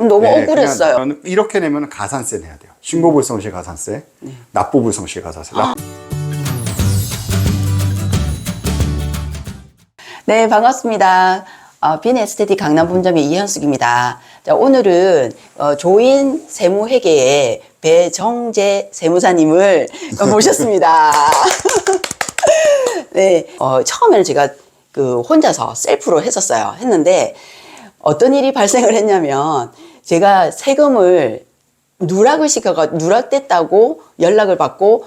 너무 네, 억울했어요. 그냥 이렇게 내면 가산세 내야 돼요. 신고불성시 가산세, 납부불성시 가산세. 네, 반갑습니다. 빈 에스테틱 강남 본점의 이현숙입니다. 자, 오늘은 조인 세무회계의 배정재 세무사님을 모셨습니다. 네, 처음에는 제가 혼자서 셀프로 했는데 어떤 일이 발생을 했냐면 제가 세금을 누락을 누락됐다고 연락을 받고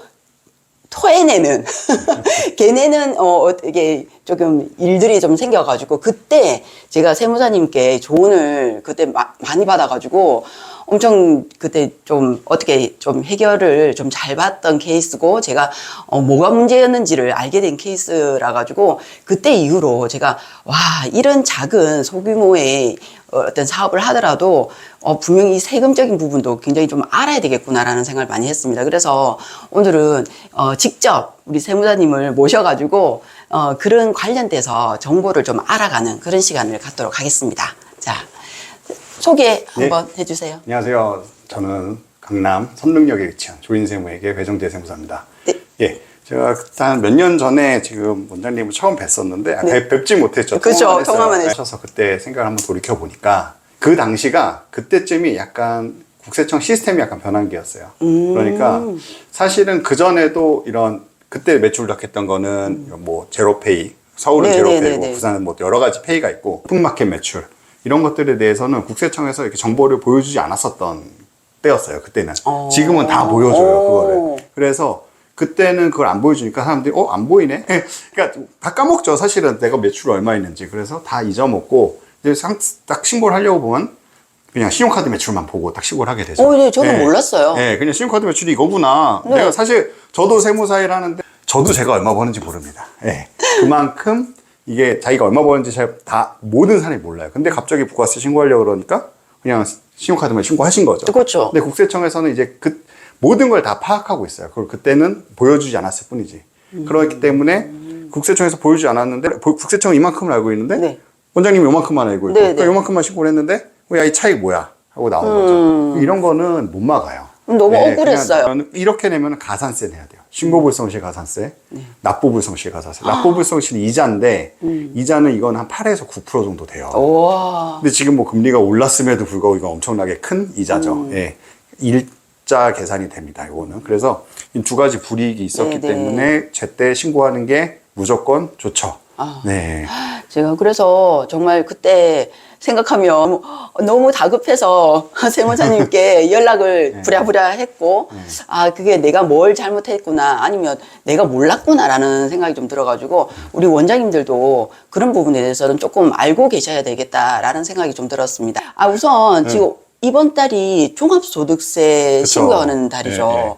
토해내는 걔네는 이게 조금 일들이 좀 생겨가지고 그때 제가 세무사님께 조언을 그때 많이 받아가지고 엄청 그때 좀 어떻게 좀 해결을 좀 잘 봤던 케이스고 제가 뭐가 문제였는지를 알게 된 케이스라 가지고 그때 이후로 제가 와 이런 작은 소규모의 어떤 사업을 하더라도 분명히 세금적인 부분도 굉장히 좀 알아야 되겠구나라는 생각을 많이 했습니다. 그래서 오늘은 직접 우리 세무사님을 모셔가지고 그런 관련돼서 정보를 좀 알아가는 그런 시간을 갖도록 하겠습니다. 자, 소개 한번 해주세요. 안녕하세요. 저는 강남 선릉역에 위치한 조인세무회계 배정재 세무사입니다. 네. 예. 제가 한 몇 년 전에 지금 원장님을 처음 뵀었는데 네. 뵙지 못했죠. 그렇죠. 통화만 하셔서 그때 생각을 한번 돌이켜 보니까 그 당시가 그때쯤이 약간 국세청 시스템이 약간 변한 게였어요. 그러니까 사실은 그 전에도 이런 그때 매출 누락했던 거는 뭐 제로페이, 서울은 제로페이고 부산은 뭐 여러 가지 페이가 있고 오픈마켓 매출 이런 것들에 대해서는 국세청에서 이렇게 정보를 보여주지 않았었던 때였어요. 그때는. 지금은 다 보여줘요. 그거를. 그래서 그때는 그걸 안 보여주니까 사람들이 안 보이네? 그러니까 다 까먹죠. 사실은 내가 매출 얼마 있는지. 그래서 다 잊어먹고 이제 딱 신고를 하려고 보면 그냥 신용카드 매출만 보고 딱 신고를 하게 되죠. 네, 저는 몰랐어요. 네, 그냥 신용카드 매출이 이거구나. 네. 내가 사실 저도 세무사 일하는데 저도 제가 얼마 버는지 모릅니다. 네. 그만큼 이게 자기가 얼마 버는지 잘 다 모든 사람이 몰라요. 근데 갑자기 부가세 신고하려고 그러니까 그냥 신용카드만 신고하신 거죠. 그렇죠. 근데 국세청에서는 이제 모든 걸 다 파악하고 있어요. 그걸 그때는 보여주지 않았을 뿐이지. 그렇기 때문에 국세청에서 보여주지 않았는데 국세청은 이만큼을 알고 있는데 네. 원장님이 요만큼만 알고 있고 네, 그러니까 네. 요만큼만 신고를 했는데 야, 이 차이 뭐야? 하고 나온 거죠. 이런 거는 못 막아요. 너무 억울했어요. 그냥 이렇게 내면 가산세 내야 돼요. 신고불성시 가산세, 납부불성시 가산세. 납부불성시는 이자인데 이자는 이건 한 8에서 9% 정도 돼요. 우와. 근데 지금 뭐 금리가 올랐음에도 불구하고 이건 엄청나게 큰 이자죠. 예. 일자 계산이 됩니다. 이거는. 그래서 이 두 가지 불이익이 있었기 때문에 제때 신고하는 게 무조건 좋죠. 네. 제가 그래서 정말 그때 생각하면 너무 다급해서 세무사님께 연락을 부랴부랴 했고 그게 내가 뭘 잘못했구나 아니면 내가 몰랐구나라는 생각이 좀 들어가지고 우리 원장님들도 그런 부분에 대해서는 조금 알고 계셔야 되겠다라는 생각이 좀 들었습니다. 우선 지금 이번 달이 종합소득세 그쵸. 신고하는 달이죠.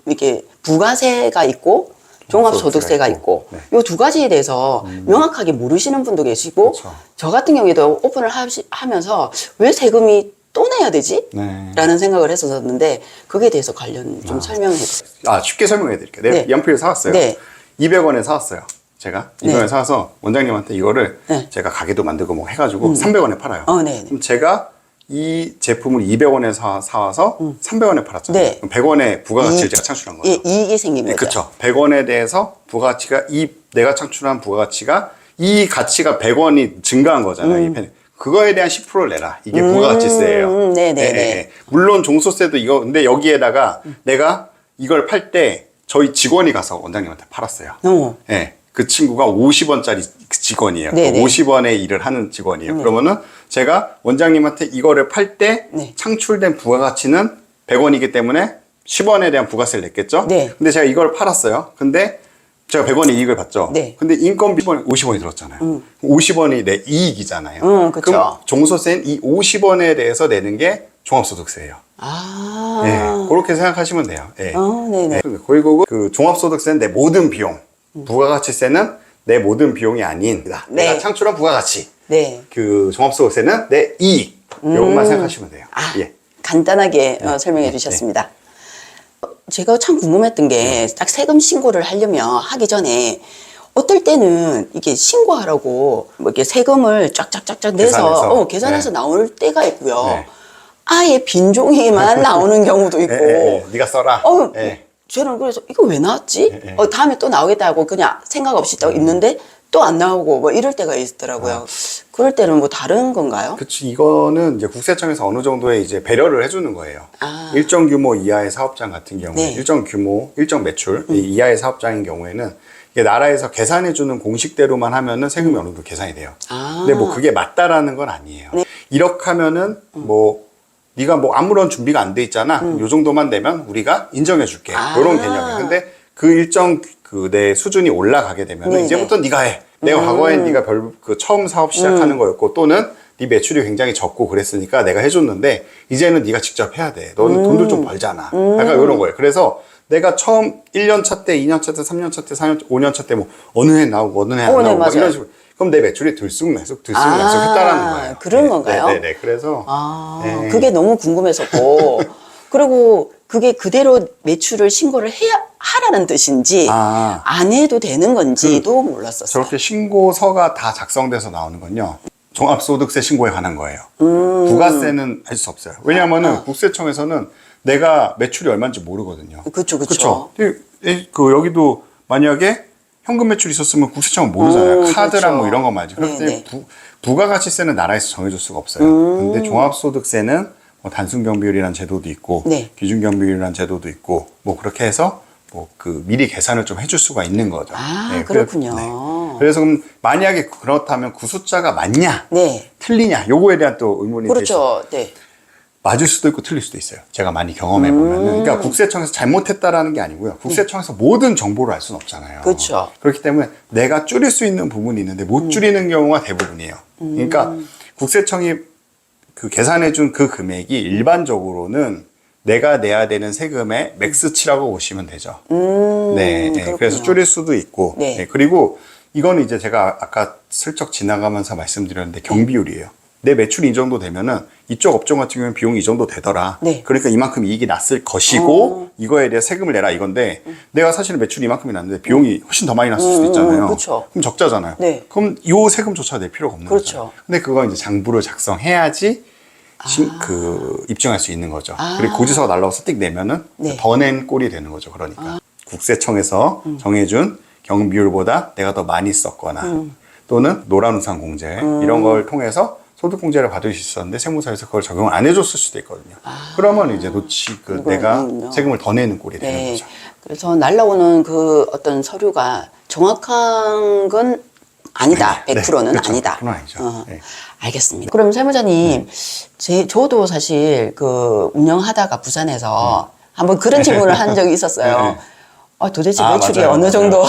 이렇게 부가세가 있고 종합소득세가 있고 이 두 가지에 대해서 명확하게 모르시는 분도 계시고 그쵸. 저 같은 경우에도 오픈을 하면서 왜 세금이 또 내야 되지? 네. 라는 생각을 했었는데 그게 대해서 관련 좀 설명해 주세요. 쉽게 설명해 드릴게요. 내가 네. 연필을 사왔어요. 네. 200원에 사왔어요. 제가 200원에 사와서 원장님한테 이거를 제가 가게도 만들고 뭐 해가지고 300원에 팔아요. 네. 그럼 제가 이 제품을 200원에 사와서 300원에 팔았잖아요. 네. 그럼 100원의 부가가치를 제가 창출한 거죠. 예, 이익이 생긴 거죠. 그렇죠. 100원에 대해서 부가가치가 내가 창출한 부가가치가 이 가치가 100원이 증가한 거잖아요. 이 펜. 그거에 대한 10%를 내라. 이게 부가가치세예요. 네네네. 물론 종소세도 이거 근데 여기에다가 내가 이걸 팔 때 저희 직원이 가서 원장님한테 팔았어요. 네. 그 친구가 50원짜리 직원이에요. 50원에 일을 하는 직원이에요. 그러면은 제가 원장님한테 이거를 팔 때 창출된 부가가치는 100원이기 때문에 10원에 대한 부가세를 냈겠죠? 근데 제가 이걸 팔았어요. 근데 제가 100원의 이익을 받죠? 근데 인건비 50원이 들었잖아요. 50원이 내 이익이잖아요. 그럼 종소세는 이 50원에 대해서 내는 게 종합소득세예요. 네, 그렇게 생각하시면 돼요. 네. 네네. 그리고 그 종합소득세는 내 모든 비용, 부가가치세는 내 모든 비용이 아닌 내가 창출한 부가가치. 그 종합소득세는 내 이익. 이것만 생각하시면 돼요. 예. 간단하게 설명해 주셨습니다. 제가 참 궁금했던 게 딱 세금 신고를 하기 전에 어떨 때는 이게 신고하라고 뭐 이렇게 세금을 쫙쫙쫙쫙 내서 계산해서 나올 때가 있고요. 아예 빈 종이만 나오는 경우도 있고. 네가 써라. 예. 저는 그래서 이거 왜 나왔지? 다음에 또 나오겠다고 그냥 생각 없이 또 있는데 또 안 나오고 뭐 이럴 때가 있더라고요. 그럴 때는 뭐 다른 건가요? 그치, 이거는 이제 국세청에서 어느 정도의 이제 배려를 해주는 거예요. 일정 규모 이하의 사업장 같은 경우에, 네. 일정 규모, 일정 매출 이하의 사업장인 경우에는 이게 나라에서 계산해주는 공식대로만 하면은 세금이 어느 정도 계산이 돼요. 근데 뭐 그게 맞다라는 건 아니에요. 네. 이렇게 하면은 뭐 네가 뭐 아무런 준비가 안 돼 있잖아. 요 정도만 되면 우리가 인정해줄게. 이런 개념이에요. 근데 그 일정 그 내 수준이 올라가게 되면 네네. 이제부터 네가 해. 내가 과거에 네가 그 처음 사업 시작하는 거였고 또는 네 매출이 굉장히 적고 그랬으니까 내가 해줬는데 이제는 네가 직접 해야 돼. 너는 돈도 좀 벌잖아. 약간 이런 거예요. 그래서 내가 처음 1년 차 때, 2년 차 때, 3년 차 때, 4년, 5년 차 때 뭐 어느 해 나오고 어느 해 안 네, 나오고 막 맞아요. 이런 식으로 그럼 내 매출이 들쑥날쑥 했다라는 거예요. 그런 건가요? 네네. 그래서 그게 너무 궁금했었고 그리고 그게 그대로 매출을 신고를 하라는 뜻인지 안 해도 되는 건지도 몰랐었어요. 저렇게 신고서가 다 작성돼서 나오는 건요. 종합소득세 신고에 관한 거예요. 부가세는 할 수 없어요. 왜냐하면은 국세청에서는 내가 매출이 얼마인지 모르거든요. 그쵸. 그 여기도 만약에 현금 매출이 있었으면 국세청은 모르잖아요. 카드랑 그렇죠. 뭐 이런 거 말이죠. 그렇기 때문에 네네. 부가가치세는 나라에서 정해줄 수가 없어요. 근데 종합소득세는 뭐 단순경비율이라는 제도도 있고 네. 기준경비율이라는 제도도 있고 뭐 그렇게 해서 뭐 그 미리 계산을 좀 해줄 수가 있는 거죠. 그렇군요. 그래서 그럼 만약에 그렇다면 그 숫자가 맞냐, 네. 틀리냐, 요거에 대한 또 의문이 될 수 있어요. 그렇죠. 네. 맞을 수도 있고 틀릴 수도 있어요. 제가 많이 경험해 보면은. 그러니까 국세청에서 잘못했다라는 게 아니고요. 국세청에서 모든 정보를 알 수는 없잖아요. 그렇죠. 그렇기 때문에 내가 줄일 수 있는 부분이 있는데 못 줄이는 경우가 대부분이에요. 그러니까 국세청이 그 계산해 준 그 금액이 일반적으로는 내가 내야 되는 세금의 맥스치라고 보시면 되죠. 네. 그래서 줄일 수도 있고. 네. 네, 그리고 이거는 이제 제가 아까 슬쩍 지나가면서 말씀드렸는데 경비율이에요. 내 매출이 이 정도 되면은 이쪽 업종 같은 경우는 비용이 이 정도 되더라. 네. 그러니까 이만큼 이익이 났을 것이고 이거에 대해 세금을 내라 이건데 내가 사실은 매출이 이만큼이 났는데 비용이 훨씬 더 많이 났을 수도 있잖아요. 그렇죠. 그럼 적자잖아요. 네. 그럼 이 세금조차 낼 필요가 없는 그렇죠. 거죠. 근데 그거 이제 장부를 작성해야지 입증할 수 있는 거죠. 그리고 고지서가 날라와서 띡 내면은 네. 더 낸 꼴이 되는 거죠. 그러니까 국세청에서 정해준 경비율보다 내가 더 많이 썼거나 또는 노란우산 공제 이런 걸 통해서 소득공제를 받을 수 있었는데 세무서에서 그걸 적용을 안 해줬을 수도 있거든요. 그러면 이제 내가 그렇군요. 세금을 더 내는 꼴이 되는 네. 거죠. 그래서 날라오는 그 어떤 서류가 정확한 건 아니다. 네, 100%는 그렇죠. 아니다. 100%는 아니죠. 네. 알겠습니다. 그럼 세무사님, 저도 사실 그 운영하다가 부산에서 한번 그런 질문을 한 적이 있었어요. 도대체 매출이 맞아요. 어느 정도,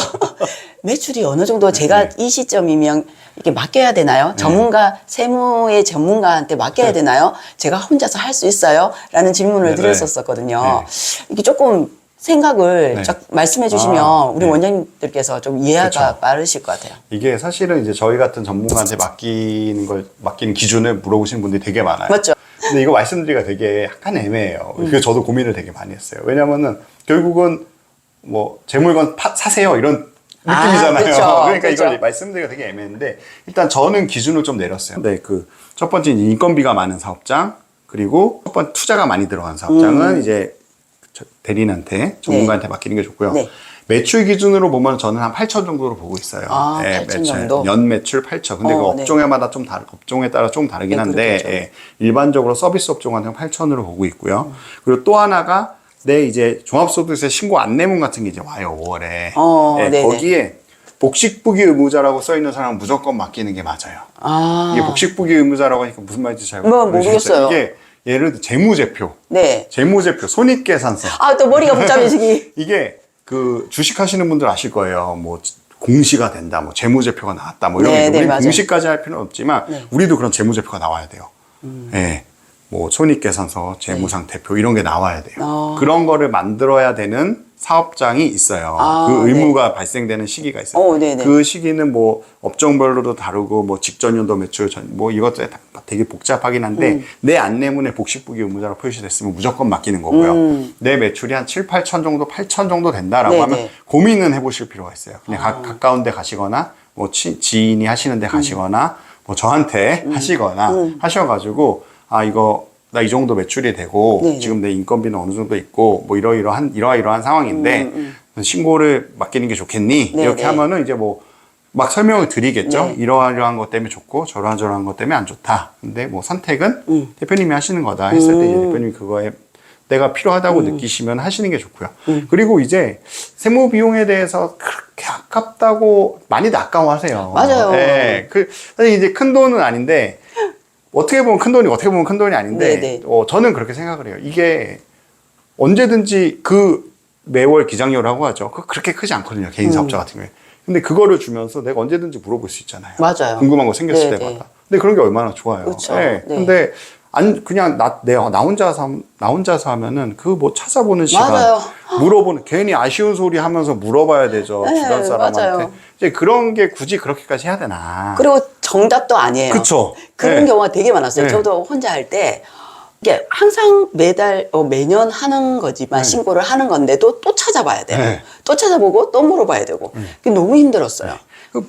매출이 어느 정도 제가 이 시점이면 이렇게 맡겨야 되나요? 전문가, 세무의 전문가한테 맡겨야 되나요? 제가 혼자서 할 수 있어요? 라는 질문을 드렸었거든요. 이게 조금 생각을 쫙 말씀해 주시면 우리 원장님들께서 좀 이해가 그렇죠. 빠르실 것 같아요. 이게 사실은 이제 저희 같은 전문가한테 맡기는 기준을 물어보시는 분들이 되게 많아요. 맞죠? 근데 이거 말씀드리기가 되게 약간 애매해요. 그래서 저도 고민을 되게 많이 했어요. 왜냐면은 결국은 뭐 제 물건 사세요 이런 느낌이잖아요. 그렇죠. 그러니까 그렇죠. 이걸 말씀드리기가 되게 애매한데 일단 저는 기준을 좀 내렸어요. 네, 그 첫 번째 인건비가 많은 사업장 그리고 첫 번째 투자가 많이 들어간 사업장은 이제 대리인한테 전문가한테 맡기는 게 좋고요. 네. 매출 기준으로 보면 저는 한 8천 정도로 보고 있어요. 8천 매출. 정도? 연 매출 8천. 근데 그 네. 업종에마다 좀 업종에 따라 좀 다르긴 네, 한데 그렇겠죠. 일반적으로 서비스 업종 같은 경우 8천으로 보고 있고요. 그리고 또 하나가 내 이제 종합소득세 신고 안내문 같은 게 이제 와요 5월에. 네네. 거기에 복식부기 의무자라고 써 있는 사람은 무조건 맡기는 게 맞아요. 이게 복식부기 의무자라고 하니까 무슨 말인지 잘 모르겠어요. 이게 예를 들어 재무제표, 네. 재무제표, 손익계산서. 또 머리가 복잡해지기. 이게 그 주식하시는 분들 아실 거예요. 뭐 공시가 된다, 뭐 재무제표가 나왔다, 뭐 이런 네, 게 네, 우리 맞아요. 공시까지 할 필요는 없지만 우리도 그런 재무제표가 나와야 돼요. 예. 뭐 손익계산서, 재무상태표 이런 게 나와야 돼요. 그런 거를 만들어야 되는 사업장이 있어요. 그 의무가 발생되는 시기가 있어요. 네네. 그 시기는 뭐 업종별로도 다르고 뭐 직전 연도 매출 뭐 이것도 되게 복잡하긴 한데 내 안내문에 복식부기 의무자로 표시됐으면 무조건 맡기는 거고요. 내 매출이 한 7, 8천 정도, 8천 정도 된다라고 네네. 하면 고민은 해보실 필요가 있어요. 그냥 가까운 데 가시거나 뭐 지인이 하시는 데 가시거나 뭐 저한테 하시거나 하셔가지고 이거 나 이 정도 매출이 되고 네네. 지금 내 인건비는 어느 정도 있고 뭐 이러이러한 상황인데 신고를 맡기는 게 좋겠니? 네네. 이렇게 하면은 이제 뭐 막 설명을 드리겠죠. 네. 이러이러한 것 때문에 좋고 저러한 것 때문에 안 좋다. 근데 뭐 선택은 대표님이 하시는 거다 했을 때 이제 대표님이 그거에 내가 필요하다고 느끼시면 하시는 게 좋고요. 그리고 이제 세무 비용에 대해서 그렇게 아깝다고 많이들 아까워하세요. 맞아요. 네. 사실 이제 큰 돈은 아닌데 어떻게 보면 큰 돈이 어떻게 보면 큰 돈이 아닌데 네네. 저는 그렇게 생각을 해요. 이게 언제든지 매월 기장료라고 하죠. 그렇게 크지 않거든요. 개인 사업자 같은 경우에. 근데 그거를 주면서 내가 언제든지 물어볼 수 있잖아요. 맞아요. 궁금한 거 생겼을 네네. 때마다. 근데 그런 게 얼마나 좋아요. 그렇죠. 네. 네. 근데 그냥 나 혼자서 하면은 뭐 찾아보는 시간, 맞아요. 물어보는 괜히 아쉬운 소리 하면서 물어봐야 되죠. 네, 주변 사람한테. 맞아요. 이제 그런 게 굳이 그렇게까지 해야 되나? 그리고 정답도 아니에요. 그쵸. 그런 네. 경우가 되게 많았어요. 네. 저도 혼자 할 때 이게 항상 매년 하는 거지만 신고를 하는 건데도 또 찾아봐야 돼요. 네. 또 찾아보고 또 물어봐야 되고 그게 너무 힘들었어요.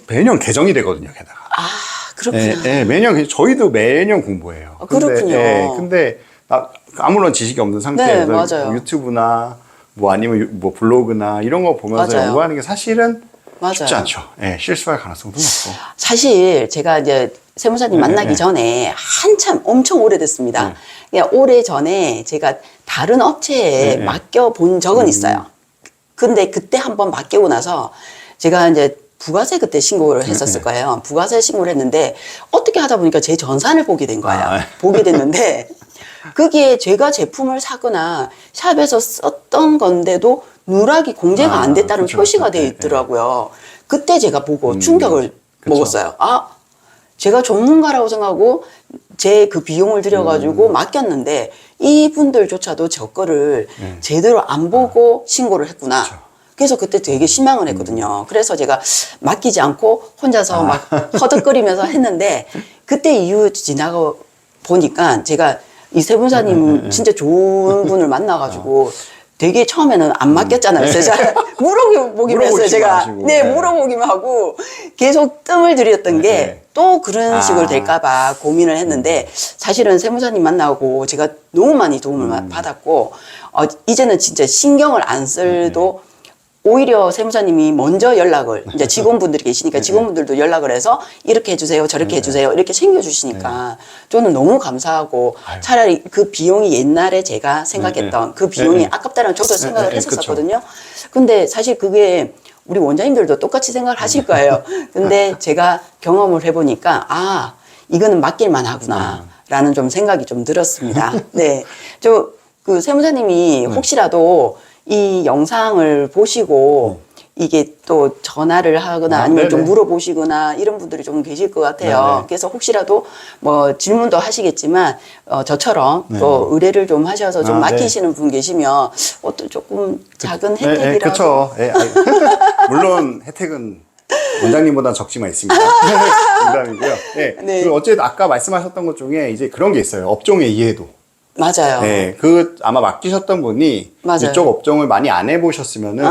매년 개정이 되거든요, 게다가. 아, 그렇구나. 매년, 저희도 매년 공부해요. 아, 그렇군요. 근데, 아무런 지식이 없는 상태에서 네, 맞아요. 뭐 유튜브나, 뭐 아니면 뭐 블로그나 이런 거 보면서 맞아요. 연구하는 게 사실은 맞아요. 쉽지 않죠. 실수할 가능성도 높고. 사실 제가 이제 세무사님 만나기 네. 전에 한참 엄청 오래됐습니다. 그냥 오래 전에 제가 다른 업체에 네. 맡겨본 적은 있어요. 근데 그때 한번 맡기고 나서 제가 이제 부가세 그때 신고를 했었을 거예요. 부가세 신고를 했는데 어떻게 하다 보니까 제 전산을 보게 된 거예요. 보게 됐는데 그게 제가 제품을 사거나 샵에서 썼던 건데도 누락이 공제가 안 됐다는 그쵸, 표시가 그쵸. 돼 있더라고요. 그때 제가 보고 충격을 그쵸. 먹었어요. 아, 제가 전문가라고 생각하고 제 그 비용을 들여가지고 맡겼는데 이분들조차도 저 거를 제대로 안 보고 신고를 했구나. 그래서 그때 되게 실망을 했거든요. 그래서 제가 맡기지 않고 혼자서 막 허덕거리면서 했는데 그때 이후 지나고 보니까 제가 이 세분사님 진짜 좋은 분을 만나가지고 되게 처음에는 안 맡겼잖아요. 그래서 제가 물어보기만 했어요. 제가. 하시고. 네, 물어보기만 하고 계속 뜸을 들였던 게 또 그런 식으로 될까봐 고민을 했는데 사실은 세무사님 만나고 제가 너무 많이 도움을 받았고 이제는 진짜 신경을 안 쓸도 오히려 세무사님이 먼저 연락을 이제 직원분들이 계시니까 직원분들도 연락을 해서 이렇게 해주세요, 저렇게 해주세요 이렇게 챙겨주시니까 저는 너무 감사하고 차라리 그 비용이 옛날에 제가 생각했던 그 비용이 아깝다는 저도 생각을 했었거든요. 근데 사실 그게 우리 원장님들도 똑같이 생각을 하실 거예요. 근데 제가 경험을 해보니까 아 이거는 맡길만 하구나 라는 좀 생각이 좀 들었습니다. 네, 저 그 세무사님이 혹시라도 이 영상을 보시고 이게 또 전화를 하거나 아니면 좀 물어보시거나 이런 분들이 좀 계실 것 같아요. 그래서 혹시라도 뭐 질문도 하시겠지만 저처럼 또 의뢰를 좀 하셔서 좀 맡기시는 분 계시면 어떤 조금 작은 혜택이라도 그렇죠. 물론 혜택은 원장님보다 적지만 있습니다. 농담이고요. 네. 그리고 어쨌든 아까 말씀하셨던 것 중에 이제 그런 게 있어요. 업종의 이해도. 맞아요. 아마 맡기셨던 분이 맞아요. 이쪽 업종을 많이 안 해보셨으면은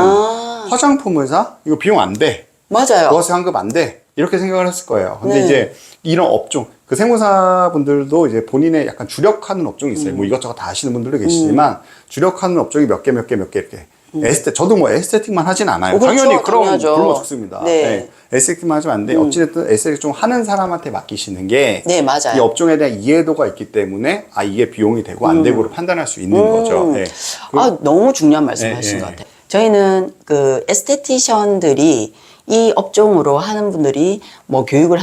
화장품을 사? 이거 비용 안 돼. 맞아요. 부가세 환급 안 돼. 이렇게 생각을 했을 거예요. 근데 네. 이제 이런 업종, 그 세무사분들도 이제 본인의 약간 주력하는 업종이 있어요. 뭐 이것저것 다 하시는 분들도 계시지만 주력하는 업종이 몇 개 이렇게. 저도 뭐 에스테틱만 하진 않아요. 그렇죠, 당연히 그런 당연하죠. 굶어 죽습니다. 네. 에스테틱만 하지만 안 돼. 어찌됐든 에스테틱 좀 하는 사람한테 맡기시는 게 네, 맞아요. 이 업종에 대한 이해도가 있기 때문에 이게 비용이 되고 안 되고를 판단할 수 있는 거죠. 너무 중요한 말씀 하신 것 같아요. 저희는 그 에스테티션들이 이 업종으로 하는 분들이 뭐 교육을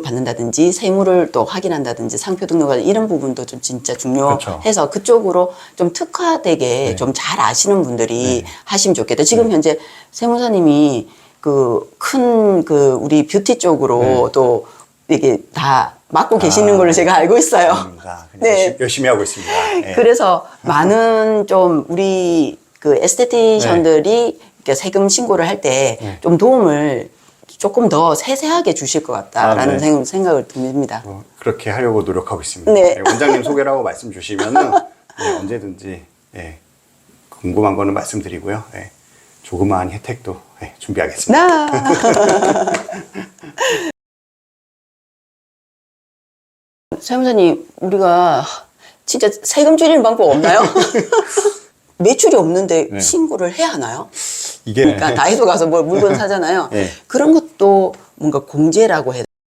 받는다든지 세무를 또 확인한다든지 상표 등록을 이런 부분도 좀 진짜 중요해서 그쪽으로 좀 특화되게 좀 잘 아시는 분들이 하시면 좋겠다. 지금 현재 세무사님이 그 큰 그 우리 뷰티 쪽으로 또 이게 다 맡고 계시는 걸로 제가 알고 있어요. 네. 열심히 하고 있습니다. 그래서 많은 좀 우리 그 에스테티션들이 이렇게 세금 신고를 할 때 좀 도움을 조금 더 세세하게 주실 것 같다라는 생각을 듭니다. 그렇게 하려고 노력하고 있습니다. 네. 원장님 소개라고 말씀 주시면은 언제든지 궁금한 거는 말씀드리고요. 조그마한 혜택도 준비하겠습니다. 세무사님, 우리가 진짜 세금 줄이는 방법 없나요? 매출이 없는데 네. 신고를 해야 하나요? 이게 그러니까 다이소 가서 뭘 물건 사잖아요. 네. 그런 것도 뭔가 공제라고 해야